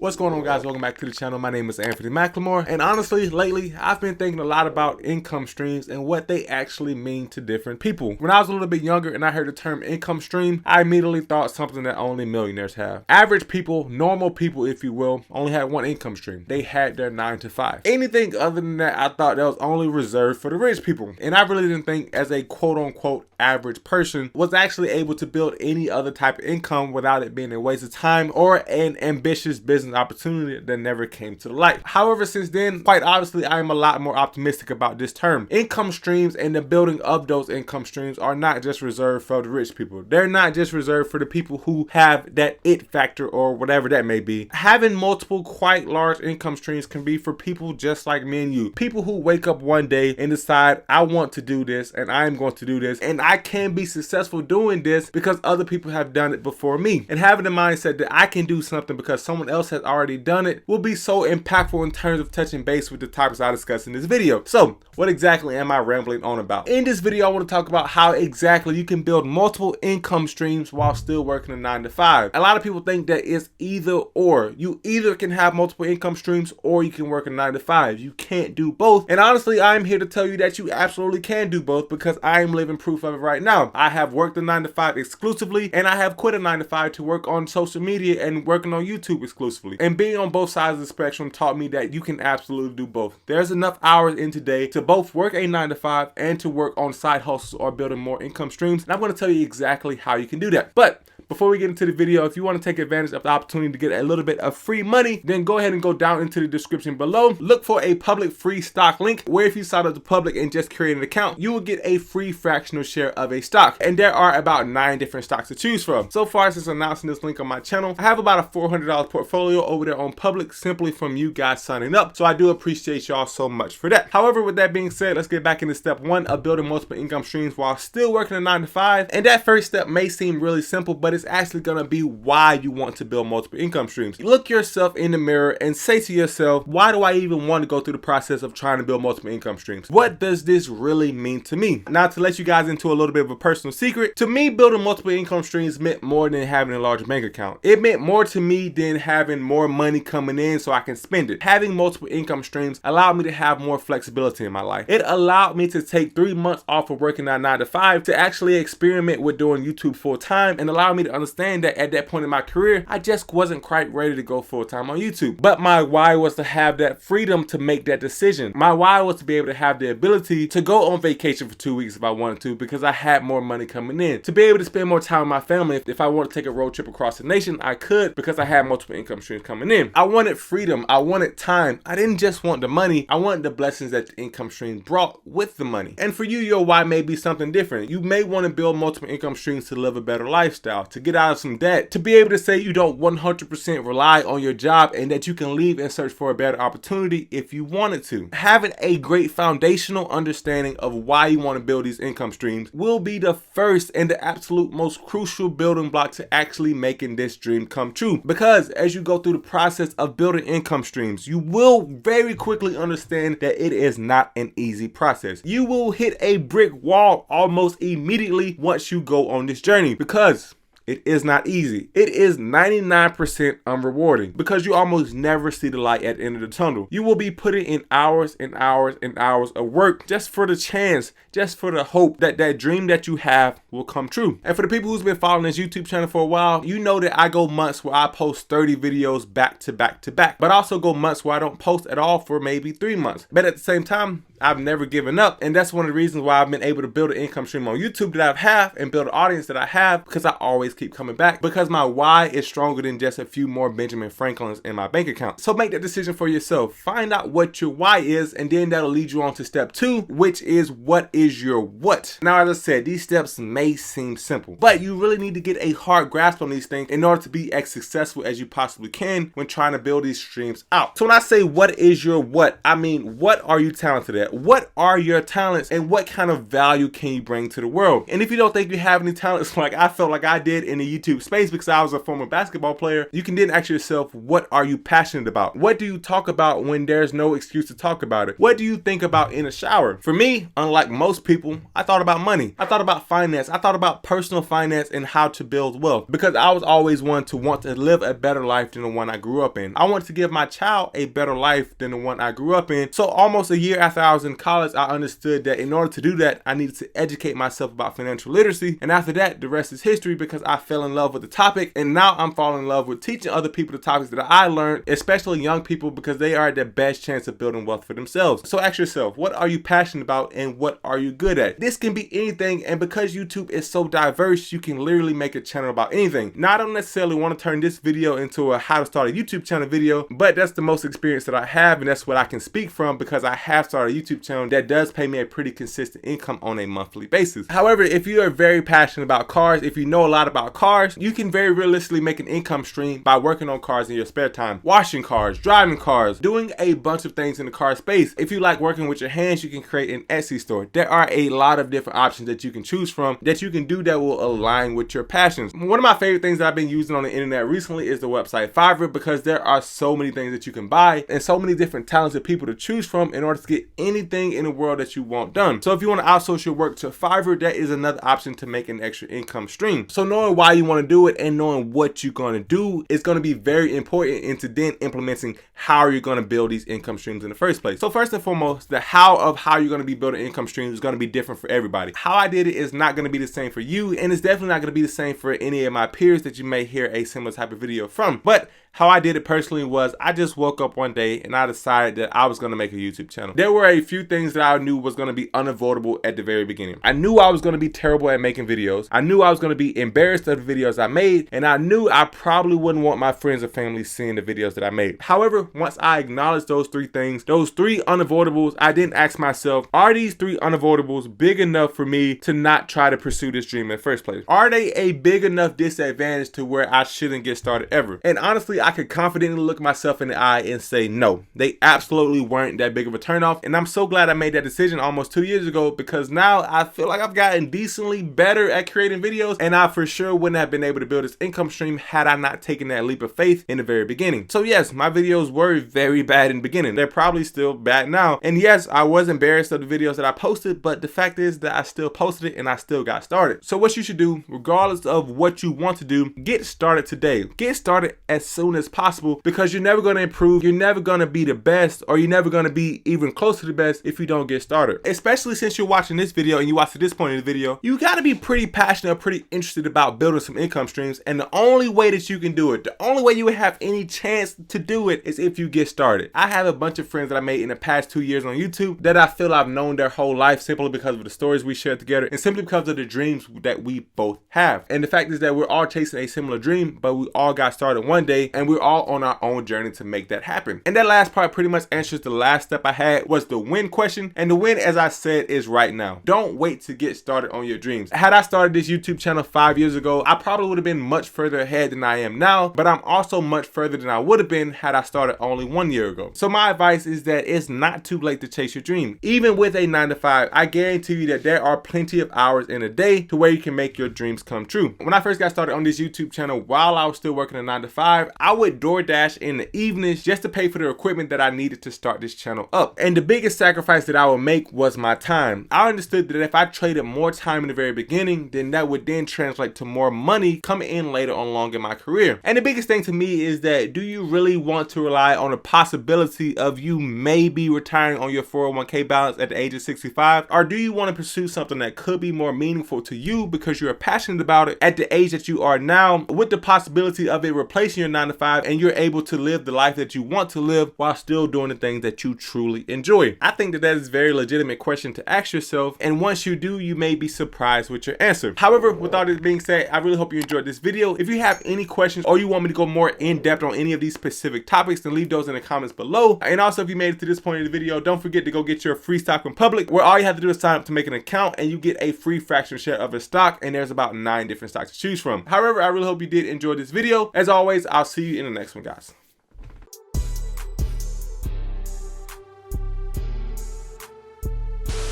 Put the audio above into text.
What's going on, guys? Welcome back to the channel. My name is Anfernee, and honestly, lately, I've been thinking a lot about income streams and what they actually mean to different people. When I was a little bit younger and I heard the term income stream, I immediately thought something that only millionaires have. Average people, normal people, if you will, only had one income stream. They had their 9 to 5. Anything other than that, I thought that was only reserved for the rich people. And I really didn't think, as a quote-unquote average person, was actually able to build any other type of income without it being a waste of time or an ambitious business opportunity that never came to light. However, since then, quite honestly, I am a lot more optimistic about this term. Income streams and the building of those income streams are not just reserved for the rich people. They're not just reserved for the people who have that it factor or whatever that may be. Having multiple quite large income streams can be for people just like me and you. People who wake up one day and decide, I want to do this and I'm going to do this, and I can be successful doing this because other people have done it before me. And having the mindset that I can do something because someone else has already done it will be so impactful in terms of touching base with the topics I discuss in this video. So what exactly am I rambling on about? In this video, I want to talk about how exactly you can build multiple income streams while still working a 9 to 5. A lot of people think that it's either or. You either can have multiple income streams or you can work a 9 to 5. You can't do both. And honestly, I'm here to tell you that you absolutely can do both because I am living proof of it right now. I have worked a 9 to 5 exclusively, and I have quit a 9 to 5 to work on social media and working on YouTube exclusively. And being on both sides of the spectrum taught me that you can absolutely do both. There's enough hours in today to both work a 9 to 5 and to work on side hustles or building more income streams. And I'm going to tell you exactly how you can do that. But before we get into the video, if you want to take advantage of the opportunity to get a little bit of free money, then go ahead and go down into the description below. Look for a public free stock link where if you sign up to public and just create an account, you will get a free fractional share of a stock. And there are about 9 different stocks to choose from. So far, since announcing this link on my channel, I have about a $400 portfolio over there on public simply from you guys signing up. So I do appreciate y'all so much for that. However, with that being said, let's get back into step 1 of building multiple income streams while still working a 9 to 5. And that first step may seem really simple, but it's actually going to be why you want to build multiple income streams. Look yourself in the mirror and say to yourself, why do I even want to go through the process of trying to build multiple income streams? What does this really mean to me? Now, to let you guys into a little bit of a personal secret, to me, building multiple income streams meant more than having a large bank account. It meant more to me than having more money coming in so I can spend it. Having multiple income streams allowed me to have more flexibility in my life. It allowed me to take 3 months off of working at 9 to 5 to actually experiment with doing YouTube full time, and allow me to understand that at that point in my career, I just wasn't quite ready to go full time on YouTube. But my why was to have that freedom to make that decision. My why was to be able to have the ability to go on vacation for 2 weeks if I wanted to because I had more money coming in. To be able to spend more time with my family. If I wanted to take a road trip across the nation, I could because I had multiple income streams coming in. I wanted freedom. I wanted time. I didn't just want the money. I wanted the blessings that the income stream brought with the money. And for you, your why may be something different. You may want to build multiple income streams to live a better lifestyle, to get out of some debt, to be able to say you don't 100% rely on your job and that you can leave and search for a better opportunity if you wanted to. Having a great foundational understanding of why you want to build these income streams will be the first and the absolute most crucial building block to actually making this dream come true. Because as you go through the process of building income streams, you will very quickly understand that it is not an easy process. You will hit a brick wall almost immediately once you go on this journey because it is not easy. It is 99% unrewarding because you almost never see the light at the end of the tunnel. You will be putting in hours and hours and hours of work just for the chance, just for the hope that that dream that you have will come true. And for the people who's been following this YouTube channel for a while, you know that I go months where I post 30 videos back to back to back, but also go months where I don't post at all for maybe 3 months. But at the same time, I've never given up, and that's one of the reasons why I've been able to build an income stream on YouTube that I have and build an audience that I have, because I always keep coming back because my why is stronger than just a few more Benjamin Franklins in my bank account. So make that decision for yourself. Find out what your why is, and then that'll lead you on to step 2, which is what is your what. Now, as I said, these steps may seem simple, but you really need to get a hard grasp on these things in order to be as successful as you possibly can when trying to build these streams out. So when I say what is your what, I mean, what are you talented at? at what are your talents and what kind of value can you bring to the world. And if you don't think you have any talents like I felt like I did in the YouTube space because I was a former basketball player, you can then ask yourself, what are you passionate about? What do you talk about when there's no excuse to talk about it? What do you think about in a shower? For me, unlike most people, I thought about money. I thought about finance. I thought about personal finance and how to build wealth, because I was always one to want to live a better life than the one I grew up in. I want to give my child a better life than the one I grew up in. So almost a year after I was in college, I understood that in order to do that, I needed to educate myself about financial literacy. And after that, the rest is history, because I fell in love with the topic. And now I'm falling in love with teaching other people the topics that I learned, especially young people, because they are the best chance of building wealth for themselves. So ask yourself, what are you passionate about and what are you good at? This can be anything, and because YouTube is so diverse, you can literally make a channel about anything. Now, I don't necessarily want to turn this video into a how to start a YouTube channel video, but that's the most experience that I have, and that's what I can speak from, because I have started a YouTube channel that does pay me a pretty consistent income on a monthly basis. However, if you are very passionate about cars, if you know a lot about cars, you can very realistically make an income stream by working on cars in your spare time, washing cars, driving cars, doing a bunch of things in the car space. If you like working with your hands, you can create an Etsy store. There are a lot of different options that you can choose from that you can do that will align with your passions. One of my favorite things that I've been using on the internet recently is the website Fiverr, because there are so many things that you can buy and so many different talented people to choose from in order to get anything in the world that you want done. So if you want to outsource your work to Fiverr, that is another option to make an extra income stream. So knowing why you want to do it and knowing what you're going to do is going to be very important into then implementing how you're going to build these income streams in the first place. So first and foremost, the how of how you're going to be building income streams is going to be different for everybody. How I did it is not going to be the same for you, and it's definitely not going to be the same for any of my peers that you may hear a similar type of video from. But how I did it personally was I just woke up one day and I decided that I was going to make a YouTube channel. There were a few things that I knew was going to be unavoidable at the very beginning. I knew I was going to be terrible at making videos. I knew I was going to be embarrassed of the videos I made, and I knew I probably wouldn't want my friends and family seeing the videos that I made. However, once I acknowledged those three things, those three unavoidables, I didn't ask myself, are these three unavoidables big enough for me to not try to pursue this dream in the first place? Are they a big enough disadvantage to where I shouldn't get started ever? And honestly, I could confidently look myself in the eye and say no, they absolutely weren't that big of a turnoff. And I'm so glad I made that decision almost 2 years ago, because now I feel like I've gotten decently better at creating videos, and I for sure wouldn't have been able to build this income stream had I not taken that leap of faith in the very beginning. So yes, my videos were very bad in the beginning. They're probably still bad now. And yes, I was embarrassed of the videos that I posted, but the fact is that I still posted it and I still got started. So what you should do, regardless of what you want to do, get started today. Get started as soon as possible, because you're never going to improve, you're never going to be the best, or you're never going to be even close to the best if you don't get started. Especially since you're watching this video and you watch to this point in the video, you got to be pretty passionate or pretty interested about building some income streams. And the only way that you can do it, the only way you would have any chance to do it, is if you get started. I have a bunch of friends that I made in the past 2 years on YouTube that I feel I've known their whole life simply because of the stories we shared together and simply because of the dreams that we both have. And the fact is that we're all chasing a similar dream, but we all got started one day and we're all on our own journey to make that happen. And that last part pretty much answers the last step I had, was the win question. And the win, as I said, is right now. Don't wait to get started on your dreams. Had I started this YouTube channel 5 years ago, I probably would have been much further ahead than I am now, but I'm also much further than I would have been had I started only 1 year ago. So my advice is that it's not too late to chase your dream. Even with a 9 to 5, I guarantee you that there are plenty of hours in a day to where you can make your dreams come true. When I first got started on this YouTube channel, while I was still working a 9 to 5, I would DoorDash in the evenings just to pay for the equipment that I needed to start this channel up. And the biggest sacrifice that I would make was my time. I understood that if I traded more time in the very beginning, then that would then translate to more money coming in later on along in my career. And the biggest thing to me is that, do you really want to rely on the possibility of you maybe retiring on your 401k balance at the age of 65? Or do you want to pursue something that could be more meaningful to you because you're passionate about it at the age that you are now, with the possibility of it replacing your 9 to 5, and you're able to live the life that you want to live while still doing the things that you truly enjoy? I think that is a very legitimate question to ask yourself, and once you do, you may be surprised with your answer. However, with all this being said, I really hope you enjoyed this video. If you have any questions or you want me to go more in depth on any of these specific topics, then leave those in the comments below. And also, if you made it to this point in the video, don't forget to go get your free stock from Public, where all you have to do is sign up to make an account and you get a free fractional share of a stock, and there's about 9 different stocks to choose from. However, I really hope you did enjoy this video. As always, I'll see you in the next one, guys.